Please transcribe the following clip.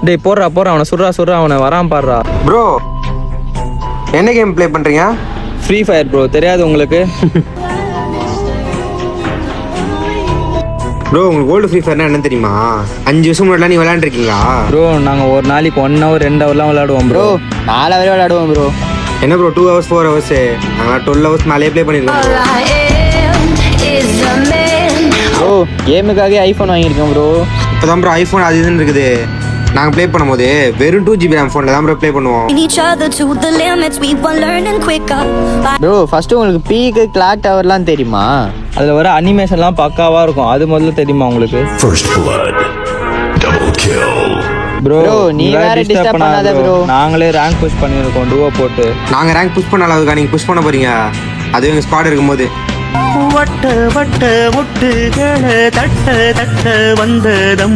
டேய் போடுறா அவனை சுடுறா அவனை வரான் பாடுறா. ப்ரோ என்ன கேம் ப்ளே பண்ணுறீங்க? ஃப்ரீ ஃபயர் ப்ரோ, தெரியாது உங்களுக்கு? ப்ரோ உங்களுக்கு ஓல்டு ஃப்ரீ ஃபயர்னா என்ன தெரியுமா? 5 வருஷம் முன்னாடி நீ விளையாண்டுருக்கீங்களா? ப்ரோ நாங்கள் ஒரு நாளைக்கு 1 hour 2 hourலாம் விளையாடுவோம் ப்ரோ. 4 hour விளையாடுவோம் ப்ரோ. என்ன ப்ரோ 2 hours 4 hours? நாங்கள் 12 hours மேலே ப்ளே பண்ணியிருக்கோம் ப்ரோ. கேமுக்காகவே ஐஃபோன் வாங்கியிருக்கேன் ப்ரோ. இப்போ தான் ப்ரோ ஐஃபோன் அது இதுன்னு இருக்குது. நாங்கள் ப்ளே பண்ணும்போது வெறும் 2GB RAM ஃபோனில் தான் ப்ரோ ப்ளே பண்ணுவோம். ப்ரோ ஃபர்ஸ்ட் உங்களுக்கு பீக்கு கிளாக் டவர்லாம் தெரியுமா? அதில் வர அனிமேஷன்லாம் பக்காவாக இருக்கும். அது முதல்ல தெரியுமா உங்களுக்கு? ப்ரோ நீ வேற டிஸ்டர்ப் பண்ணாத ப்ரோ. நாங்களே ரேங்க் புஷ் பண்ணியிருக்கோம் டுவோ போட்டு. நாங்கள் ரேங்க் புஷ் பண்ண அளவுக்கா நீங்கள் புஷ் பண்ண போறீங்க? அதுவும் எங்கள் ஸ்குவாட் இருக்கும்போது வட்ட வட்ட முட்டுகளை தட்ட தட்ட வந்ததம்